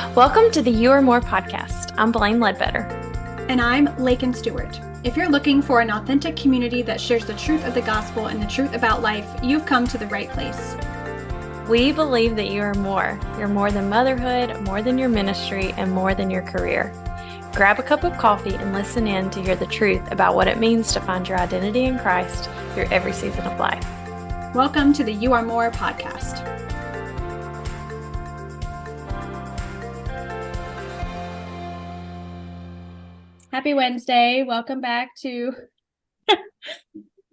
Welcome to the You Are More podcast. I'm Blaine Ledbetter. And I'm Laken Stewart. If you're looking for an authentic community that shares the truth of the gospel and the truth about life, you've come to the right place. We believe that you are more. You're more than motherhood, more than your ministry, and more than your career. Grab a cup of coffee and listen in to hear the truth about what it means to find your identity in Christ through every season of life. Welcome to the You Are More podcast. Happy Wednesday. Welcome back to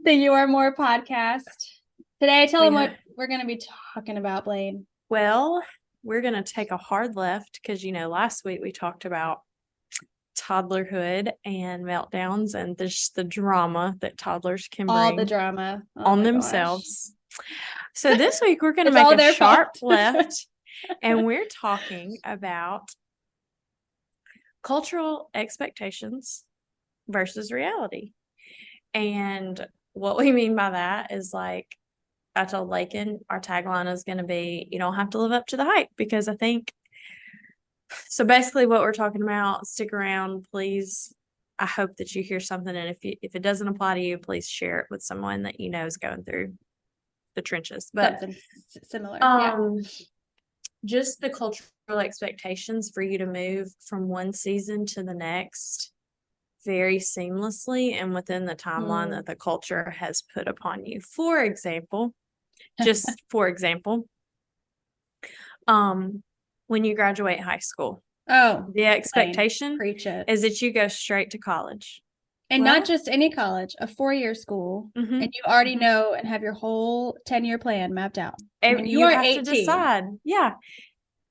the You Are More podcast. Today, tell them what we're going to be talking about, Blaine. Well, we're going to take a hard left because, last week we talked about toddlerhood and meltdowns and the drama that toddlers can bring. All the drama on themselves. So this week we're going to make a sharp left and we're talking about cultural expectations versus reality. And what we mean by that is, like I told Laken, our tagline is going to be, you don't have to live up to the hype, because I think, so basically what we're talking about, stick around, please. I hope that you hear something. And if it doesn't apply to you, please share it with someone that you know is going through the trenches. But something similar. Just the cultural expectations for you to move from one season to the next very seamlessly and within the timeline that the culture has put upon you. For example, when you graduate high school, the expectation is that you go straight to college. And not just any college, a 4-year school, and you already know and have your whole 10-year plan mapped out. You are 18. To decide. Yeah.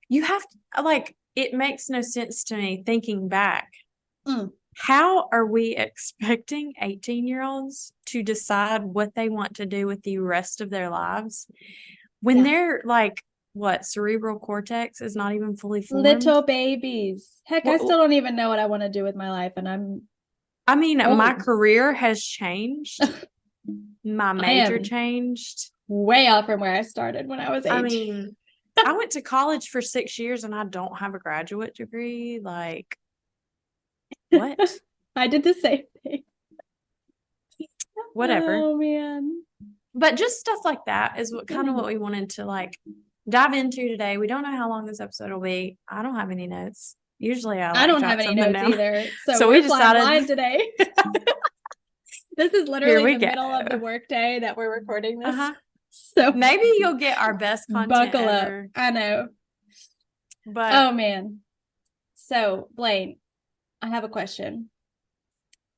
You have to, it makes no sense to me thinking back. How are we expecting 18-year-olds to decide what they want to do with the rest of their lives when they're cerebral cortex is not even fully formed? Little babies. Heck, I still don't even know what I want to do with my life, and my career has changed. My major changed. Way off from where I started when I was 8. I went to college for 6 years and I don't have a graduate degree. What? I did the same thing. Whatever. Oh, man. But just stuff like that is what we wanted to dive into today. We don't know how long this episode will be. I don't have any notes. Usually I don't have any notes down. Either. So we decided blind today. This is literally the middle of the workday that we're recording this. So maybe you'll get our best content. Buckle ever. Up. I know. But oh man. So Blaine, I have a question.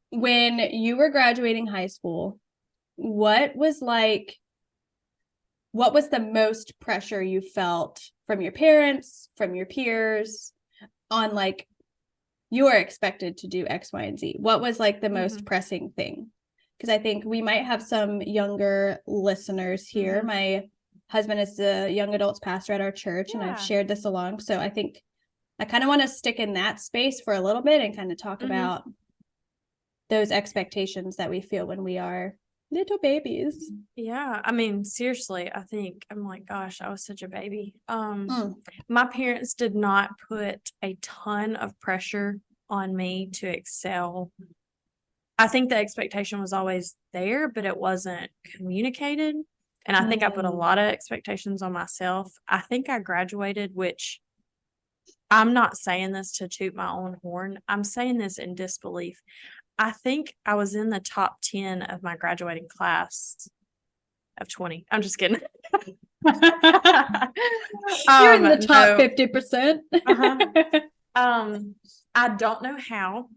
When you were graduating high school, what was the most pressure you felt from your parents, from your peers on you are expected to do X, Y, and Z? What was the most pressing thing? Because I think we might have some younger listeners here. My husband is the young adults pastor at our church, and I've shared this along. So I think I kind of want to stick in that space for a little bit and kind of talk about those expectations that we feel when we are little babies. Yeah. Seriously, I think I'm gosh, I was such a baby. My parents did not put a ton of pressure on me to excel. I think the expectation was always there, but it wasn't communicated. And I think I put a lot of expectations on myself. I think I graduated, which I'm not saying this to toot my own horn. I'm saying this in disbelief. I think I was in the top 10 of my graduating class of 20. I'm just kidding. You're in the top 50%. I don't know how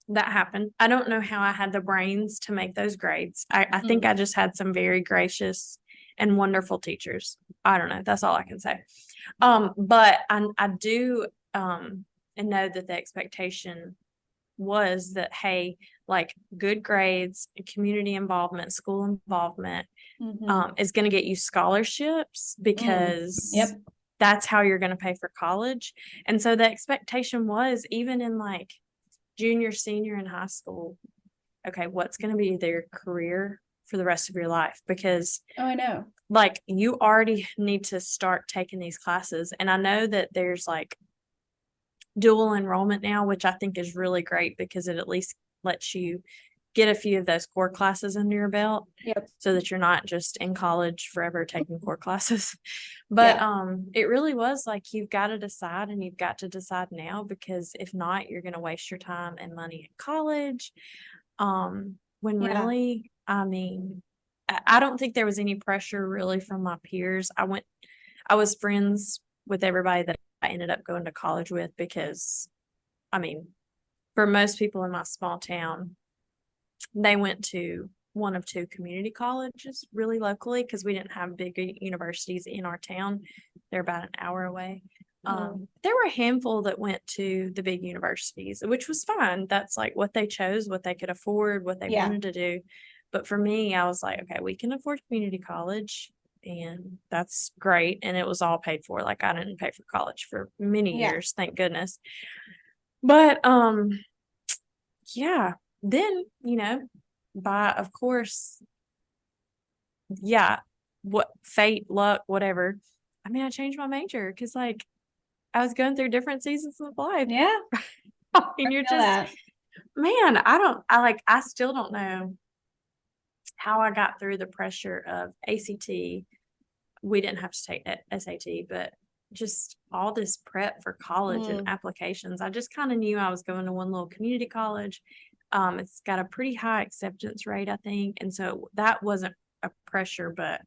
that happened. I don't know how I had the brains to make those grades. I think I just had some very gracious and wonderful teachers. I don't know. That's all I can say. But I do and know that the expectation was that, hey, good grades, community involvement, school involvement is going to get you scholarships, because that's how you're going to pay for college. And so the expectation was, even in junior, senior in high school, okay, what's going to be their career for the rest of your life? Because I know, you already need to start taking these classes. And I know that there's dual enrollment now, which I think is really great because it at least lets you get a few of those core classes under your belt. Yep. So that you're not just in college forever taking core classes. But it really was like you've got to decide, and you've got to decide now, because if not, you're going to waste your time and money in college. When really, I mean, I don't think there was any pressure really from my peers. I was friends with everybody that I ended up going to college with, because I mean, for most people in my small town, they went to one of two community colleges really locally, because we didn't have big universities in our town. They're about an hour away. There were a handful that went to the big universities, which was fine. That's like what they chose, what they could afford, what they wanted to do. But for me, I was like, okay, we can afford community college, and that's great. And it was all paid for. Like, I didn't pay for college for many years, thank goodness. But yeah, then, of course, what fate, luck, whatever. I mean, I changed my major because, like, I was going through different seasons of life. Yeah. And you're just, man, I still don't know how I got through the pressure of ACT. We didn't have to take SAT, but just all this prep for college and applications. I just kind of knew I was going to one little community college. It's got a pretty high acceptance rate, I think. And so that wasn't a pressure, but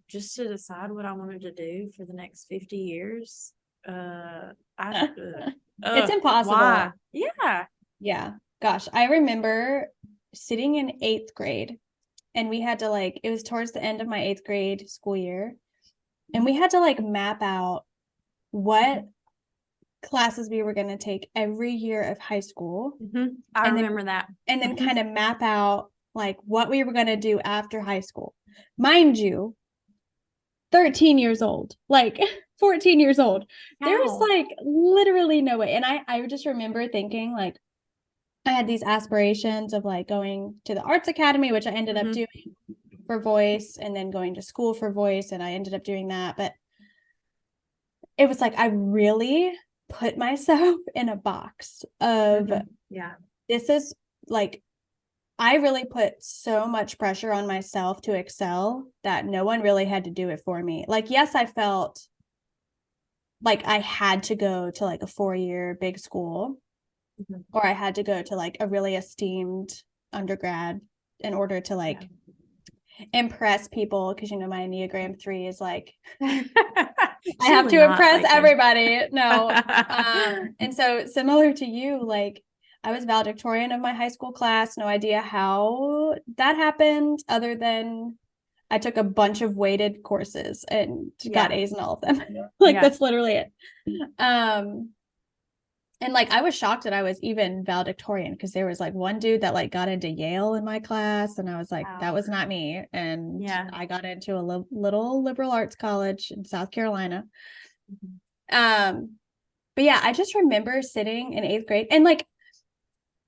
just to decide what I wanted to do for the next 50 years. It's impossible. Why? Yeah. Yeah. Gosh, I remember sitting in 8th grade, and we had to it was towards the end of my 8th grade school year, and we had to map out what classes we were going to take every year of high school. I remember that. And then kind of map out what we were going to do after high school. Mind you, 13 years old, 14 years old. Wow. There was literally no way. And I just remember thinking I had these aspirations of going to the arts academy, which I ended up doing for voice, and then going to school for voice. And I ended up doing that. But it was I really put myself in a box of, this is I really put so much pressure on myself to excel that no one really had to do it for me. Yes, I felt like I had to go to a 4-year big school, or I had to go to a really esteemed undergrad in order to impress people, because my Enneagram 3 is I have to impress everybody. No. And so similar to you, I was valedictorian of my high school class. No idea how that happened, other than I took a bunch of weighted courses and got A's in all of them. That's literally it. And I was shocked that I was even valedictorian, because there was one dude that got into Yale in my class, and I was like, that was not me. And I got into a little liberal arts college in South Carolina. But yeah, I just remember sitting in 8th grade, and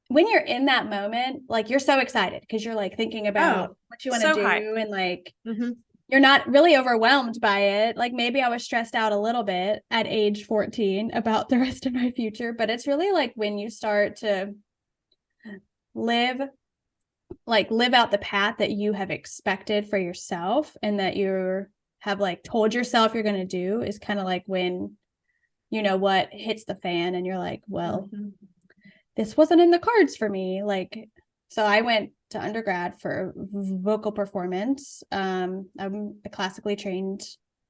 when you're in that moment, you're so excited because you're thinking about what you want to do, hyped. And you're not really overwhelmed by it. Maybe I was stressed out a little bit at age 14 about the rest of my future, but it's really when you start to live out the path that you have expected for yourself, and that you have told yourself you're going to do, is kind of when, what hits the fan, and you're well, this wasn't in the cards for me. So I went to undergrad for vocal performance. I'm a classically trained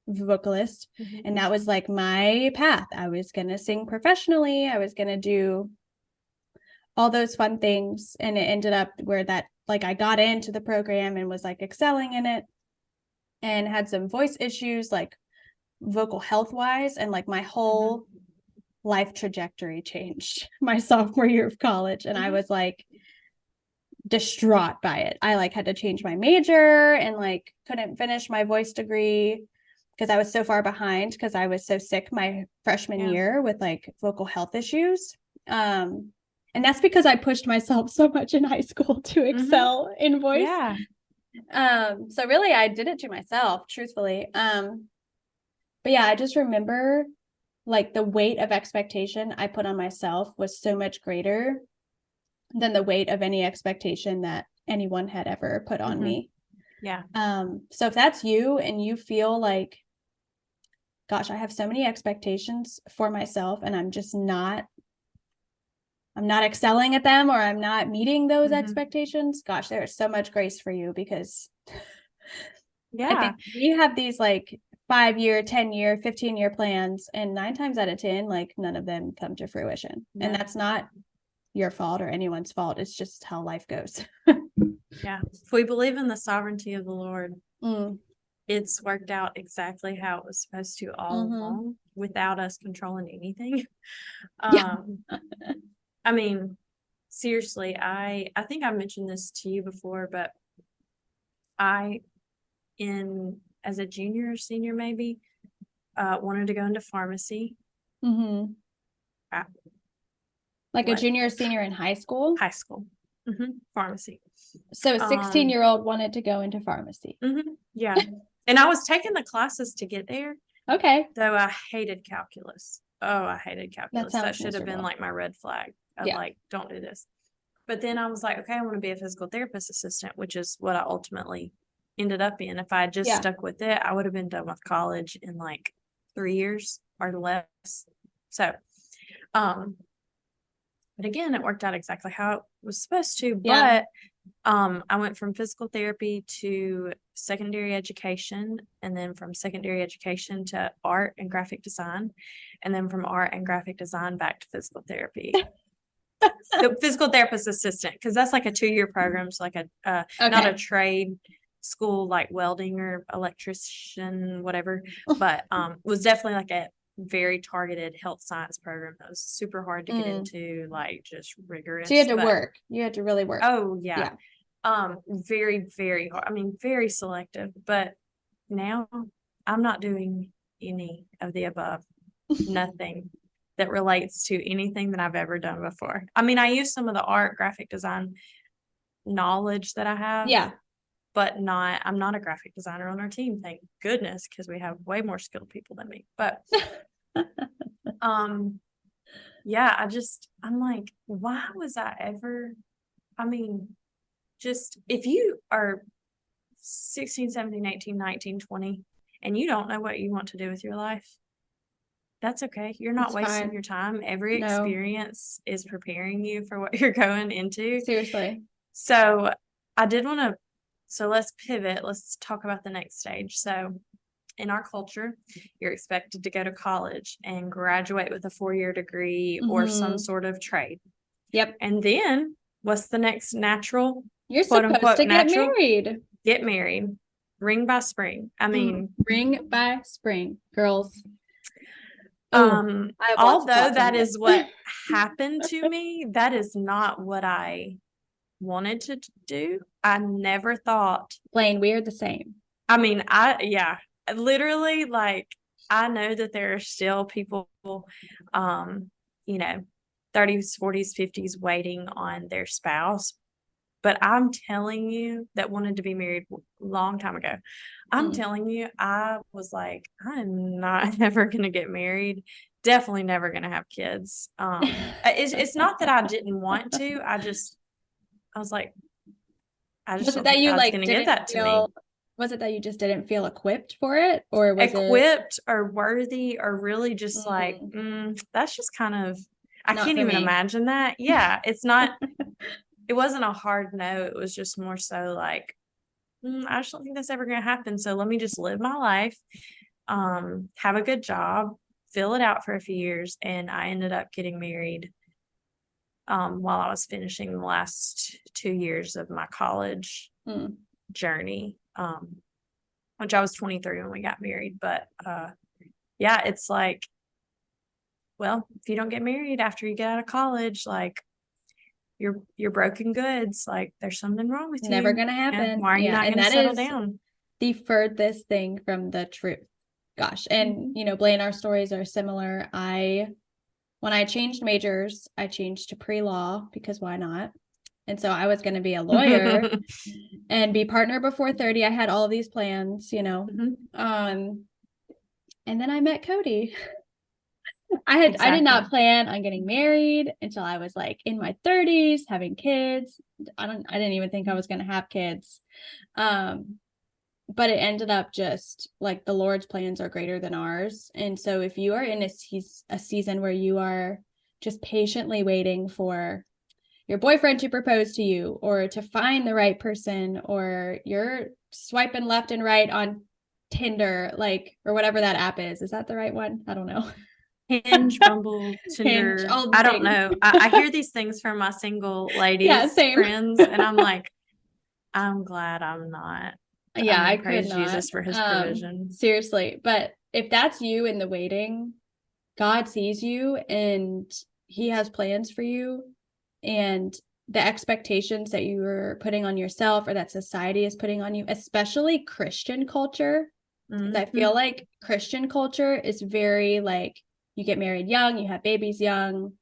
vocalist, and that was my path. I was going to sing professionally. I was going to do all those fun things. And it ended up where that, I got into the program and was excelling in it, and had some voice issues, vocal health wise. And my whole life trajectory changed my sophomore year of college. And I was distraught by it. I had to change my major, and couldn't finish my voice degree because I was so far behind, because I was so sick my freshman year with vocal health issues. And that's because I pushed myself so much in high school to excel in voice. So really I did it to myself, truthfully. But yeah, I just remember like the weight of expectation I put on myself was so much greater than the weight of any expectation that anyone had ever put on me. Yeah. So if that's you and you feel like, gosh, I have so many expectations for myself and I'm not excelling at them, or I'm not meeting those expectations, gosh, there is so much grace for you, because I think we have these like 5-year, 10-year, 15-year plans, and 9 times out of 10, like none of them come to fruition. No. And that's not your fault or anyone's fault. It's just how life goes. Yeah. If we believe in the sovereignty of the Lord, it's worked out exactly how it was supposed to all along, without us controlling anything. I mean, seriously, I think I mentioned this to you before, but as a junior or senior, maybe, wanted to go into pharmacy. Like a junior or senior in high school? High school. Pharmacy. So a 16-year-old wanted to go into pharmacy. Yeah. And I was taking the classes to get there. Okay. Though I hated calculus. Oh, I hated calculus. That should have been like my red flag. Like, don't do this. But then I was like, okay, I want to be a physical therapist assistant, which is what I ultimately ended up in. If I had just stuck with it, I would have been done with college in like 3 years or less. So, but again, it worked out exactly how it was supposed to. But I went from physical therapy to secondary education, and then from secondary education to art and graphic design, and then from art and graphic design back to physical therapy. The physical therapist assistant, because that's like a 2-year program. So like not a trade school like welding or electrician, whatever, but was definitely like a very targeted health science program that was super hard to get into, like just rigorous. So you had to work. You had to really work. Oh yeah. Very, very hard. I mean, very selective. But now I'm not doing any of the above. Nothing that relates to anything that I've ever done before. I mean, I use some of the art graphic design knowledge that I have. Yeah. But I'm not a graphic designer on our team, thank goodness, because we have way more skilled people than me. But yeah, I'm like, why was I ever, I mean, just if you are 16, 17, 18, 19, 20, and you don't know what you want to do with your life, that's okay. You're not wasting your time. Every experience is preparing you for what you're going into. Seriously. So I did want to, so let's pivot. Let's talk about the next stage. So in our culture, you're expected to go to college and graduate with a 4-year degree or some sort of trade. Yep. And then what's the next natural? You're supposed to get married. Get married. Ring by spring. I mean, ring by spring, girls. Although that is what happened to me, that is not what I wanted to do. I never thought. Blaine, we are the same. I mean, literally, like, I know that there are still people, 30s, 40s, 50s waiting on their spouse. But I'm telling you, that wanted to be married a long time ago. I'm telling you, I was like, I'm not ever going to get married. Definitely never going to have kids. It's not that I didn't want to. I was like, I just don't think God's going to give that to me. Was it that you just didn't feel equipped for it, or was equipped or worthy, or really just like, that's just kind of, I can't even imagine that. Yeah, it's not. It wasn't a hard no. It was just more so like, I just don't think that's ever going to happen. So let me just live my life, have a good job, fill it out for a few years. And I ended up getting married while I was finishing the last 2 years of my college journey, which I was 23 when we got married. But yeah, it's like, well, if you don't get married after you get out of college, like, you're broken goods. Like, there's something wrong with you. Never gonna happen. Why are you not gonna settle down? The furthest thing from the truth. Gosh. And Blaine, our stories are similar. When I changed majors, I changed to pre-law, because why not? And so I was going to be a lawyer and be partner before 30. I had all these plans, and then I met Cody. I did not Exactly. plan on getting married until I was like in my 30s, having kids. I didn't even think I was going to have kids. But it ended up just like the Lord's plans are greater than ours. And so if you are in a season where you are just patiently waiting for your boyfriend to propose to you or to find the right person, or you're swiping left and right on Tinder, like, or whatever that app is that the right one? I don't know. Hinge, Bumble, Hinge, Tinder. all the I don't things. know. I hear these things from my single Yeah, ladies same. friends, and I'm like, I'm glad I'm not. I Yeah, I mean, could praise not. Jesus for his provision. Seriously. But if that's you in the waiting, God sees you and he has plans for you. And the expectations that you are putting on yourself or that society is putting on you, especially Christian culture, because I feel like Christian culture is very like you get married young, you have babies young.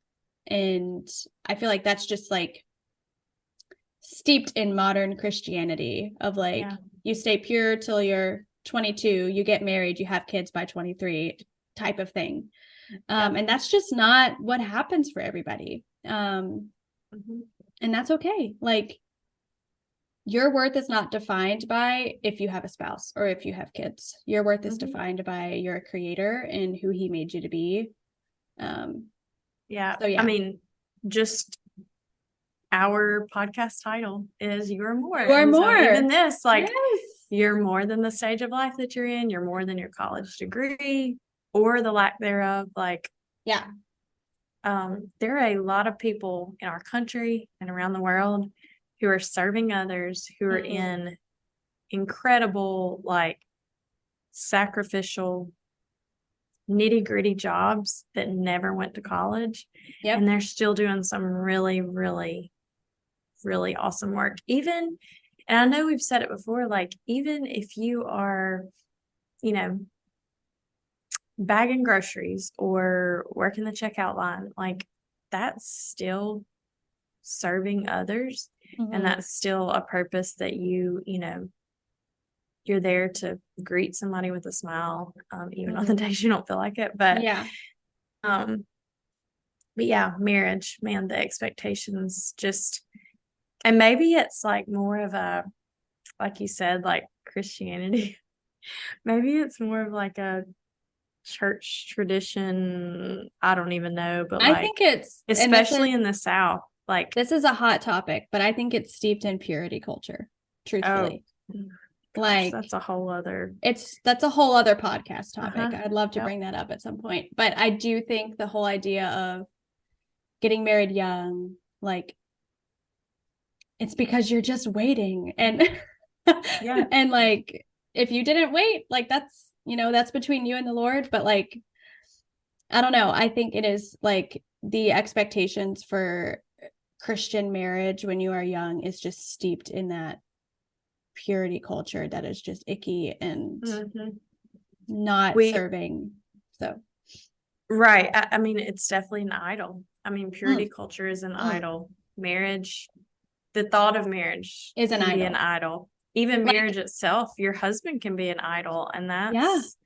And I feel like that's just like steeped in modern Christianity of like Yeah. you stay pure till you're 22, you get married, you have kids by 23 type of thing. And that's just not what happens for everybody. And that's okay. Like your worth is not defined by if you have a spouse or if you have kids. Your worth is defined by your creator and who he made you to be. Yeah. So yeah. I mean, just our podcast title is You Are More. You are and more. So even this, like, yes. You're more than the stage of life that you're in. You're more than your college degree or the lack thereof. Like, yeah. There are a lot of people in our country and around the world who are serving others, who are in incredible, like, sacrificial, nitty-gritty jobs that never went to college. Yep. And they're still doing some really, really, really awesome work. Even, and I know we've said it before, like, even if you are, you know, bagging groceries or working the checkout line, like, that's still serving others. And that's still a purpose that you're there to greet somebody with a smile, even on the days you don't feel like it. But yeah, marriage, man, the expectations just, and maybe it's like more of a, like you said, like Christianity. Maybe it's more of like a church tradition. I don't even know, but I think it's especially in the South, like, this is a hot topic, but I think it's steeped in purity culture, truthfully. gosh, like that's a whole other that's a whole other podcast topic. I'd love to bring that up at some point. But I do think the whole idea of getting married young, like, it's because you're just waiting. And and like if you didn't wait, like that's that's between you and the Lord. But like I don't know, I think it is like the expectations for Christian marriage when you are young is just steeped in that purity culture that is just icky and not serving. So right. I mean, it's definitely an idol. I mean, purity culture is an idol. Marriage, the thought of marriage is can be an idol. Even like, marriage itself, your husband can be an idol. And that's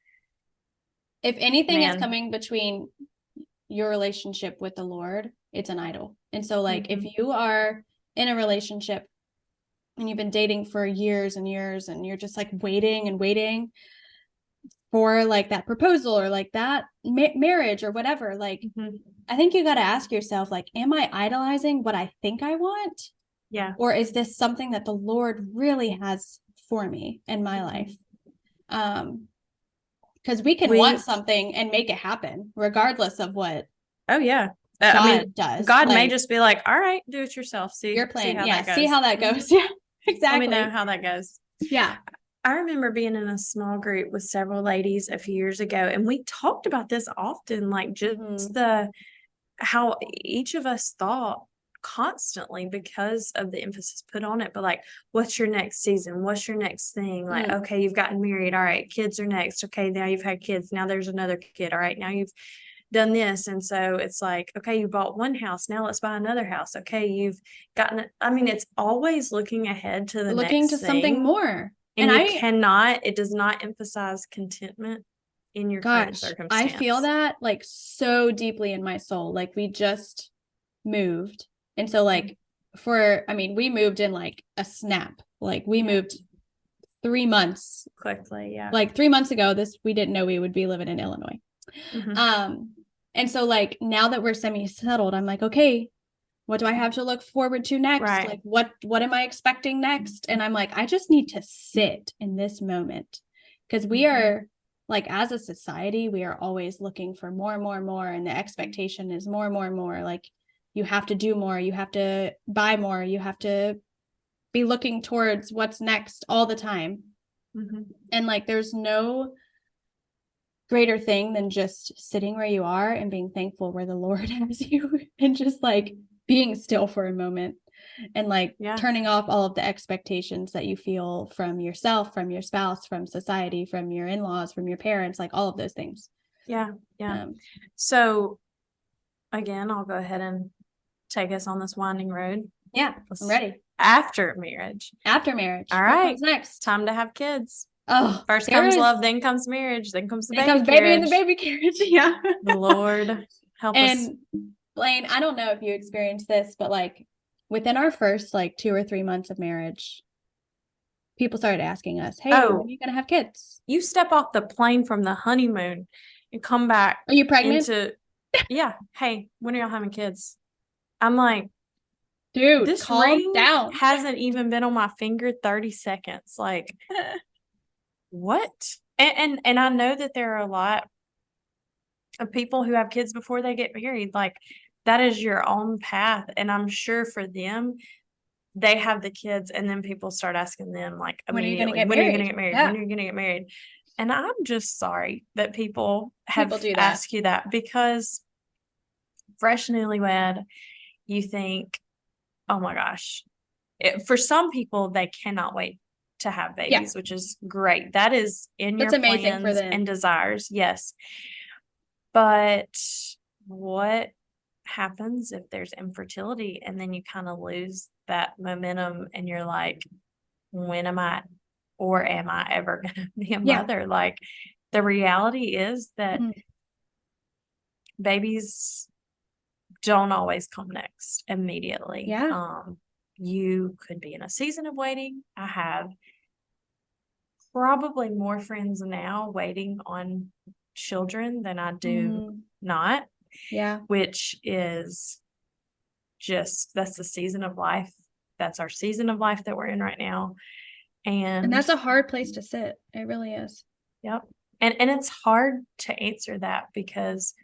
if anything is coming between your relationship with the Lord, it's an idol. And so like if you are in a relationship and you've been dating for years and years and you're just like waiting and waiting for like that proposal or like that marriage or whatever, like I think you got to ask yourself, like, am I idolizing what I think I want? Yeah. Or is this something that the Lord really has for me in my life? Because we can want something and make it happen regardless of what God does. God may just be like, all right, do it yourself. See your plan. See how that goes. See how that goes. Yeah, exactly. Let me know how that goes. Yeah. I remember being in a small group with several ladies a few years ago, and we talked about this often, like just how each of us thought constantly because of the emphasis put on it. But like, what's your next season? What's your next thing? Like, okay, you've gotten married. All right, kids are next. Okay, now you've had kids. Now there's another kid. All right, now you've done this. And so it's like, okay, you bought one house. Now let's buy another house. Okay, you've gotten it. I mean, it's always looking ahead to the looking next to thing. something more. And it does not emphasize contentment in your current Gosh, I feel circumstance. that like so deeply in my soul. Like we just moved. And so like we moved in like a snap. Like we moved 3 months. Quickly, yeah. Like 3 months ago, we didn't know we would be living in Illinois. And so like now that we're semi-settled, I'm like, okay, what do I have to look forward to next? Right. Like what am I expecting next? And I'm like, I just need to sit in this moment, because we are like, as a society, we are always looking for more and more and more, and the expectation is more and more and more. Like you have to do more, you have to buy more, you have to be looking towards what's next all the time. And like there's no greater thing than just sitting where you are and being thankful where the Lord has you, and just like being still for a moment, and like turning off all of the expectations that you feel from yourself, from your spouse, from society, from your in-laws, from your parents, like all of those things. Yeah. So again, I'll go ahead and take us on this winding road. Yeah, I'm ready. After marriage. All right. What comes next? Time to have kids. Oh, first comes love, then comes marriage, then comes the baby carriage. Baby and the baby carriage. Yeah. The Lord help us. And Blaine, I don't know if you experienced this, but like within our first like 2 or 3 months of marriage, people started asking us, hey, when are you going to have kids? You step off the plane from the honeymoon and come back. Are you pregnant? Yeah. Hey, when are y'all having kids? I'm like, dude, this calm ring down. Hasn't even been on my finger 30 seconds. Like, what? And I know that there are a lot of people who have kids before they get married. Like, that is your own path. And I'm sure for them, they have the kids, and then people start asking them like immediately, when are you going to get married? When are you going to get married? And I'm just sorry that people do that. Ask you that, because fresh newlywed, you think, oh my gosh. For some people, they cannot wait to have babies, which is great. That is in your plans and desires. Yes. But what happens if there's infertility, and then you kind of lose that momentum, and you're like, when am I ever going to be a mother? Like, the reality is that babies don't always come next immediately. You could be in a season of waiting. I have probably more friends now waiting on children than I do not. Yeah. Which is just, that's the season of life. That's our season of life that we're in right now. And that's a hard place to sit. It really is. Yep. And it's hard to answer that because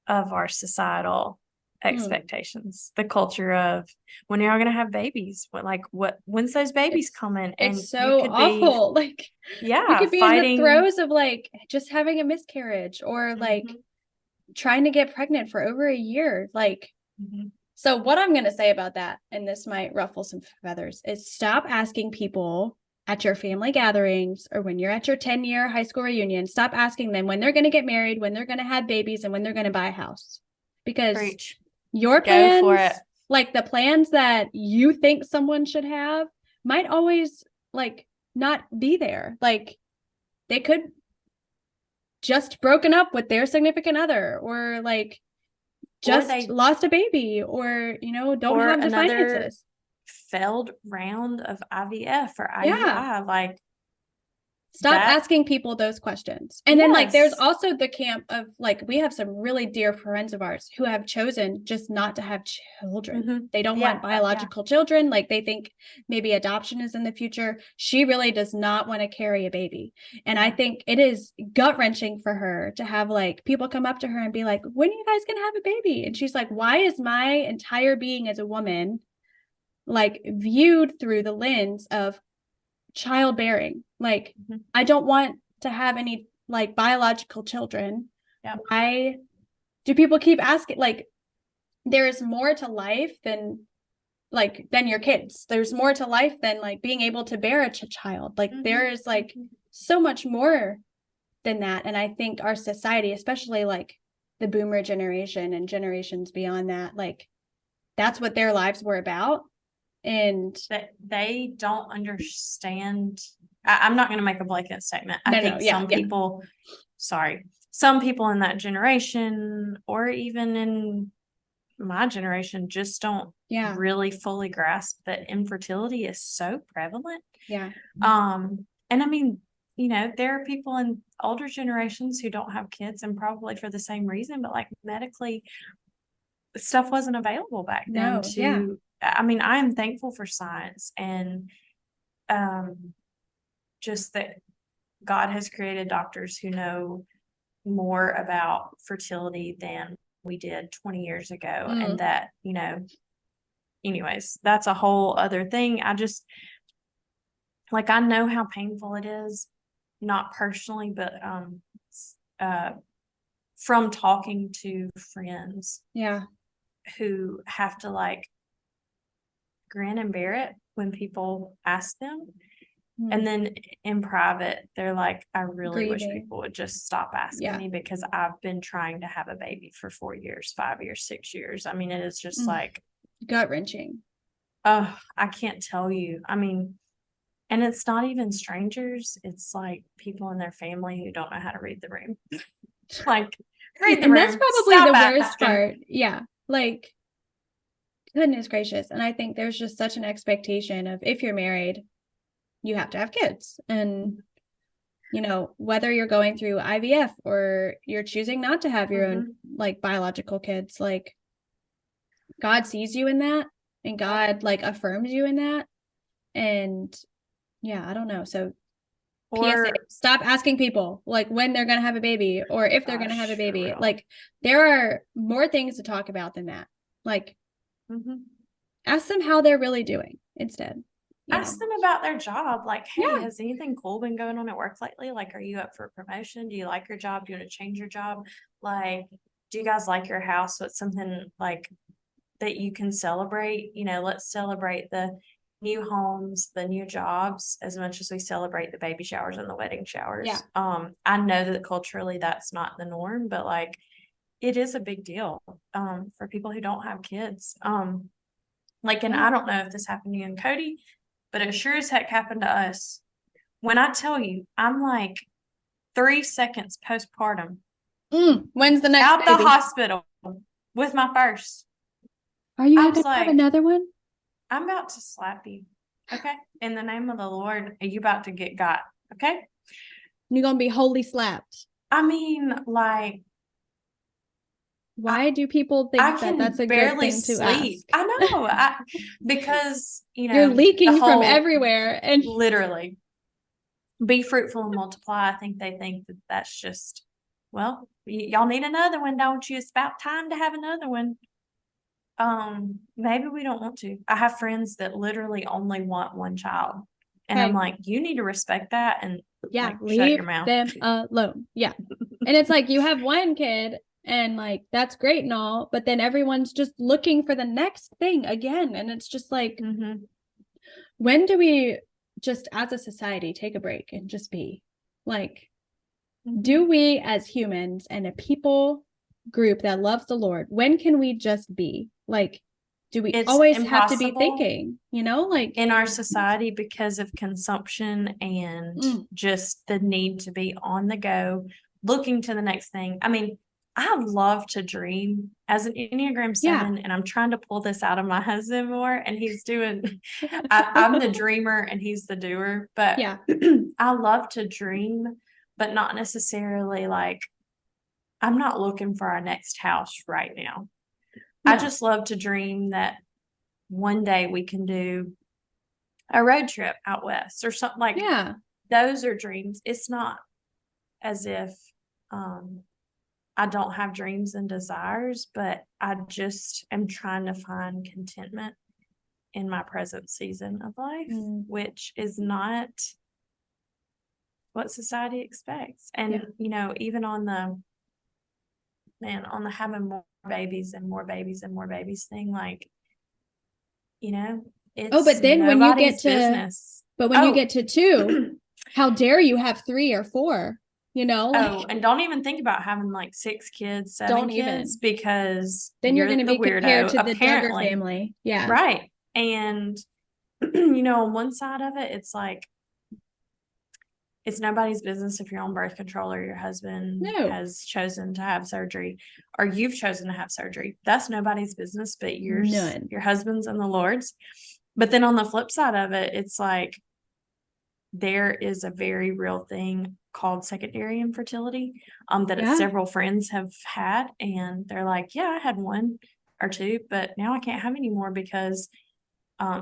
of our societal expectations, the culture of, when are y'all going to have babies? When's those babies coming? And it's so awful. Like, you could be in the throes of like just having a miscarriage, or like trying to get pregnant for over a year. Like, so what I'm going to say about that, and this might ruffle some feathers, is stop asking people at your family gatherings, or when you're at your 10-year high school reunion, stop asking them when they're going to get married, when they're going to have babies, and when they're going to buy a house. Because your plans, like the plans that you think someone should have, might always like not be there. Like, they could just broken up with their significant other, or like just lost a baby, or don't have the finances. Failed round of IVF or IUI. Like, stop asking people those questions. And then like there's also the camp of like, we have some really dear friends of ours who have chosen just not to have children. They don't want biological children. Like, they think maybe adoption is in the future. She really does not want to carry a baby. And I think it is gut-wrenching for her to have like people come up to her and be like, when are you guys gonna have a baby? And she's like, why is my entire being as a woman like viewed through the lens of childbearing? Like, I don't want to have any like biological children. Why do people keep asking? Like, there is more to life than your kids. There's more to life than like being able to bear a child. Like, there is like so much more than that. And I think our society, especially like the boomer generation and generations beyond that, like, that's what their lives were about. And that they don't understand. I'm not going to make a blanket statement. I think some people sorry, some people in that generation or even in my generation just don't really fully grasp that infertility is so prevalent. Yeah. And I mean, you know, there are people in older generations who don't have kids and probably for the same reason, but like medically stuff wasn't available back then I mean, I am thankful for science and just that God has created doctors who know more about fertility than we did 20 years ago. And that, you know, anyways, that's a whole other thing. I just, like, I know how painful it is, not personally, but from talking to friends who have to like grin and bear it when people ask them. And then in private, they're like, I really wish people would just stop asking me because I've been trying to have a baby for 4 years, 5 years, 6 years. I mean, it is just like gut-wrenching. Oh, I can't tell you. I mean, and it's not even strangers. It's like people in their family who don't know how to read the room. Like, read the room. And that's probably Stop the worst asking. part. Yeah. Like, goodness gracious. And I think there's just such an expectation of if you're married, you have to have kids. And, you know, whether you're going through IVF or you're choosing not to have your own like biological kids, like God sees you in that and God like affirms you in that. And yeah, I don't know. So PSA, stop asking people like when they're going to have a baby or if they're going to have a baby. Like there are more things to talk about than that. Like ask them how they're really doing instead. Ask them about their job. Like, hey, has anything cool been going on at work lately? Like, are you up for a promotion? Do you like your job? Do you want to change your job? Like, do you guys like your house? What's something like that you can celebrate? You know, let's celebrate the new homes, the new jobs, as much as we celebrate the baby showers and the wedding showers. I know that culturally that's not the norm, but like it is a big deal for people who don't have kids. Like, and I don't know if this happened to you and Cody, but it sure as heck happened to us. When I tell you, I'm like 3 seconds postpartum. When's the next out baby? The hospital with my first. Are you going to have another one? I'm about to slap you. Okay. In the name of the Lord, are you about to get got? Okay. You're going to be wholly slapped. I mean, like. Why do people think that that's a good thing to ask? I know. Because, you know. You're leaking from everywhere. And literally. Be fruitful and multiply. I think they think that that's just, well, y'all need another one, don't you? It's about time to have another one. Maybe we don't want to. I have friends that literally only want one child. And I'm like, you need to respect that and like, leave shut your mouth. them alone. Yeah. And it's like you have one kid and like that's great and all, but then everyone's just looking for the next thing again. And it's just like, when do we just as a society take a break and just be like, do we as humans and a people group that loves the Lord, when can we just be like, do we always have to be thinking, you know, like in our society because of consumption and just the need to be on the go, looking to the next thing. I mean, I love to dream as an Enneagram 7, and I'm trying to pull this out of my husband more, and he's doing, I'm the dreamer and he's the doer, but I love to dream, but not necessarily like, I'm not looking for our next house right now. I just love to dream that one day we can do a road trip out west or something like those are dreams. It's not as if I don't have dreams and desires, but I just am trying to find contentment in my present season of life, which is not what society expects. And, you know, even on the having more babies and more babies and more babies thing, like, you know, it's but then when you get to business. But when you get to 2, how dare you have 3 or 4, you know? Like, and don't even think about having like 6 kids, 7 kids, because then you're going to be weirdo, compared to the Duggar family. Yeah. Right. And, you know, on one side of it, it's like, it's nobody's business if you're on birth control or your husband No. has chosen to have surgery or you've chosen to have surgery. That's nobody's business but yours, None. your husband's, and the Lord's. But then on the flip side of it, it's like there is a very real thing called secondary infertility that Yeah. several friends have had, and they're like, yeah, I had one or two, but now I can't have any more because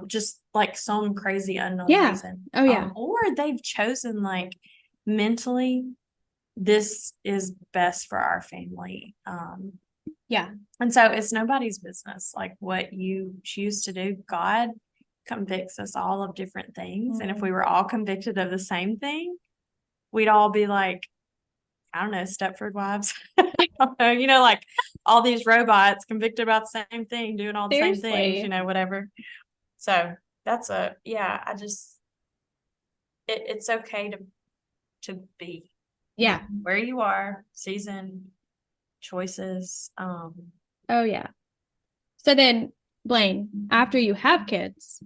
just like some crazy unknown Yeah. reason. Oh, yeah. Or they've chosen like mentally, this is best for our family. Yeah. And so it's nobody's business, like what you choose to do. God convicts us all of different things. And if we were all convicted of the same thing, we'd all be like, I don't know, Stepford Wives. You know, like all these robots convicted about the same thing, doing all the same things, Seriously. you know, whatever. So that's it's okay to be Yeah. where you are, season, choices. Oh, yeah. So then, Blaine, after you have kids,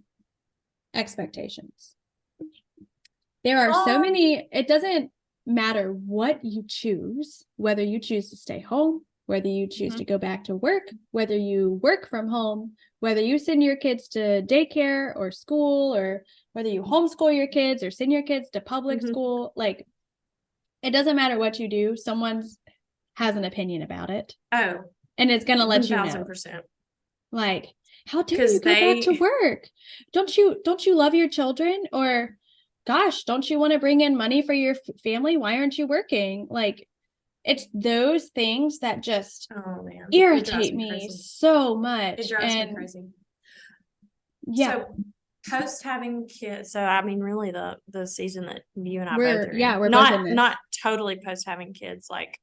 expectations. There are so many, it doesn't matter what you choose, whether you choose to stay home, whether you choose to go back to work, whether you work from home, whether you send your kids to daycare or school, or whether you homeschool your kids or send your kids to public school. Like, it doesn't matter what you do. Someone has an opinion about it. Oh, and it's going to let you know. 1000%. Like, how dare you go back to work? Don't you love your children? Or, gosh, don't you want to bring in money for your family? Why aren't you working? Like, it's those things that just irritate me so much. It drives me crazy. Yeah. So post having kids, so I mean, really the season that you and I we're both are yeah, in. we're both in this. Not totally post having kids, like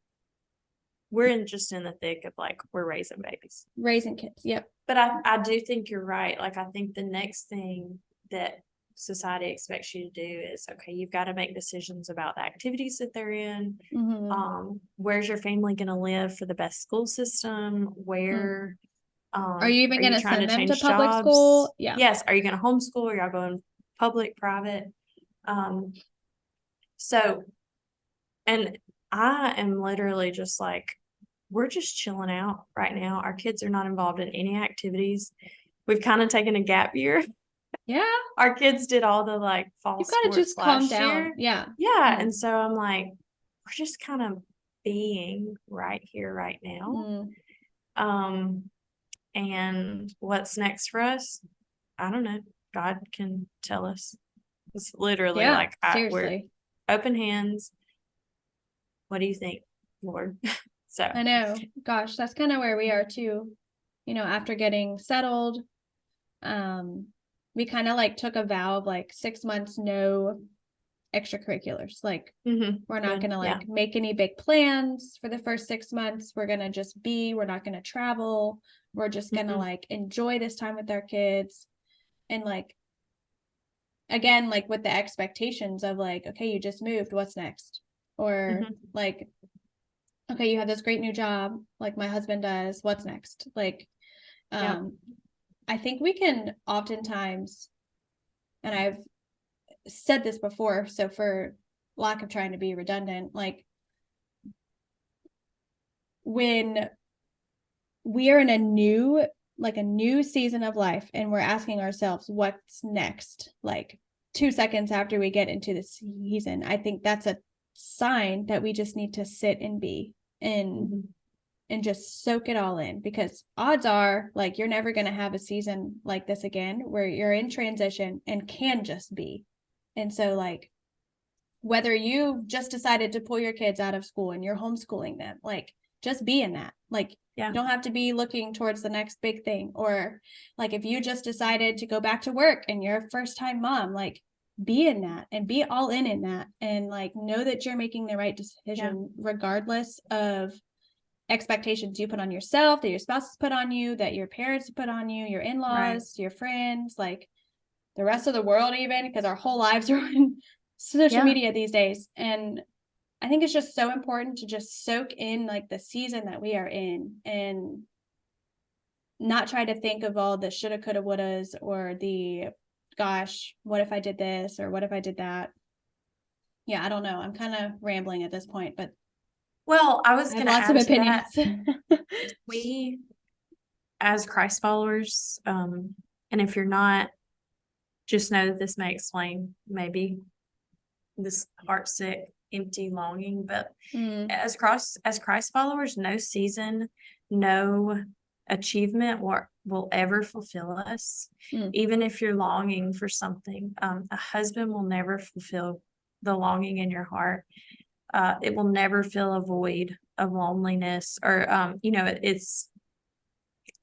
we're just in the thick of like we're raising babies. Raising kids, yep. But I do think you're right. Like I think the next thing that society expects you to do is, okay, you've got to make decisions about the activities that they're in. Where's your family going to live for the best school system? Where are you even going to send them to public jobs? school? Yeah. Yes. Are you going to homeschool? Are y'all going public, private? So, and I am literally just like, we're just chilling out right now. Our kids are not involved in any activities. We've kind of taken a gap year. Yeah. Our kids did all the like fall You've got to just calm down. Yeah. Yeah. And so I'm like, we're just kind of being right here, right now. And what's next for us? I don't know. God can tell us. It's literally like we're open hands. What do you think, Lord? So I know. Gosh, that's kind of where we are too. You know, after getting settled, we kind of like took a vow of like 6 months, no extracurriculars. Like we're not going to like make any big plans for the first 6 months. We're going to just we're not going to travel. We're just going to like enjoy this time with our kids. And like, again, like with the expectations of like, okay, you just moved, what's next? Or like, okay, you have this great new job, like my husband does, what's next? Like, I think we can oftentimes, and I've said this before, so for lack of trying to be redundant, like when we are in a new season of life and we're asking ourselves what's next, like 2 seconds after we get into the season, I think that's a sign that we just need to sit and be and just soak it all in, because odds are like you're never going to have a season like this again where you're in transition and can just be. And so like whether you just decided to pull your kids out of school and you're homeschooling them, like just be in that. Like you don't have to be looking towards the next big thing. Or like if you just decided to go back to work and you're a first time mom, like be in that and be all in that, and like know that you're making the right decision regardless of expectations you put on yourself, that your spouse has put on you, that your parents put on you, your in-laws, your friends, like the rest of the world, even, because our whole lives are on social media these days. And I think it's just so important to just soak in like the season that we are in and not try to think of all the shoulda, coulda, wouldas, or the gosh, what if I did this or what if I did that. Yeah, I don't know. I'm kind of rambling at this point, but Well, I was I have going to lots of add to that. opinions. We, as Christ followers, and if you're not, just know that this may explain maybe this heartsick, empty longing. But as Christ followers, no season, no achievement will ever fulfill us. Even if you're longing for something, a husband will never fulfill the longing in your heart. It will never fill a void of loneliness, or it's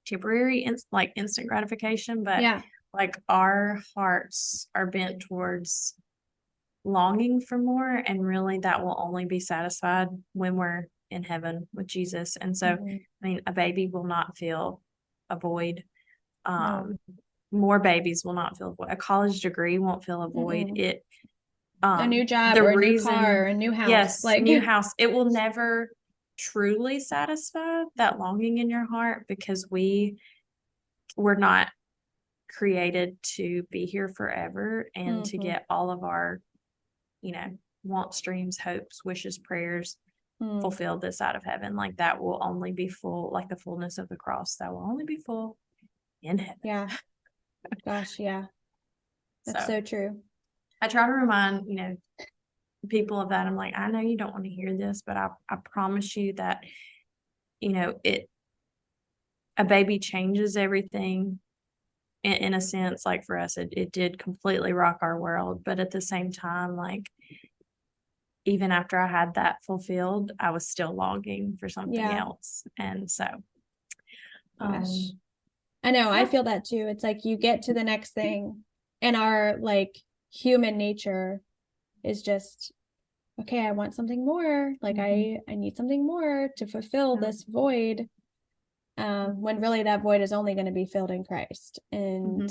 temporary, like instant gratification, but Yeah. like our hearts are bent towards longing for more, and really that will only be satisfied when we're in heaven with Jesus. And so, I mean, a baby will not fill a void. No. More babies will not fill a void. A college degree won't fill a void. It A new job the or a new reason, car or a new house. yes, Like new house. It will never truly satisfy that longing in your heart, because we're not created to be here forever and to get all of our, wants, dreams, hopes, wishes, prayers fulfilled this side of heaven. Like that will only be full, like the fullness of the cross, that will only be full in heaven. Yeah. Gosh, yeah. That's so true. I try to remind, people of that. I'm like, I know you don't want to hear this, but I promise you that, a baby changes everything in a sense. Like for us, it did completely rock our world. But at the same time, like, even after I had that fulfilled, I was still longing for something else. And so, gosh, I know, I feel that too. It's like you get to the next thing, and our like human nature is just, okay, I want something more. Like I need something more to fulfill this void. When really that void is only going to be filled in Christ. And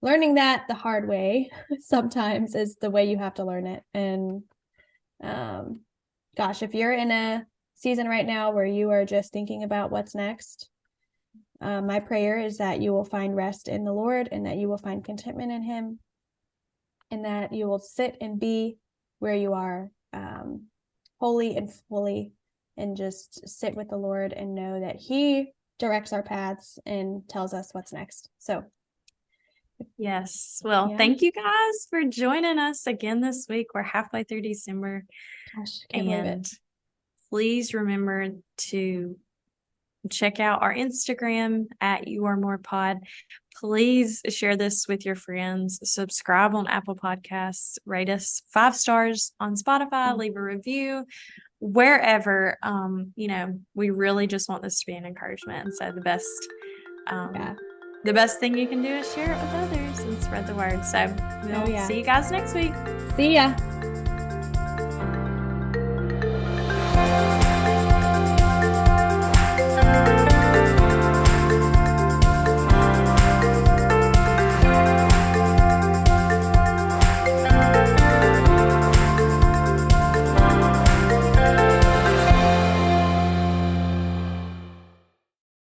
learning that the hard way sometimes is the way you have to learn it. And gosh, if you're in a season right now where you are just thinking about what's next, my prayer is that you will find rest in the Lord, and that you will find contentment in him, and that you will sit and be where you are, wholly and fully, and just sit with the Lord and know that he directs our paths and tells us what's next. So yes. Well, thank you guys for joining us again this week. We're halfway through December. Gosh, can't believe it. Please remember to check out our Instagram at YouAreMorePod. Please share this with your friends. Subscribe on Apple Podcasts. Rate us 5 stars on Spotify. Leave a review wherever. We really just want this to be an encouragement. And so the best thing you can do is share it with others and spread the word. So we'll see you guys next week. See ya.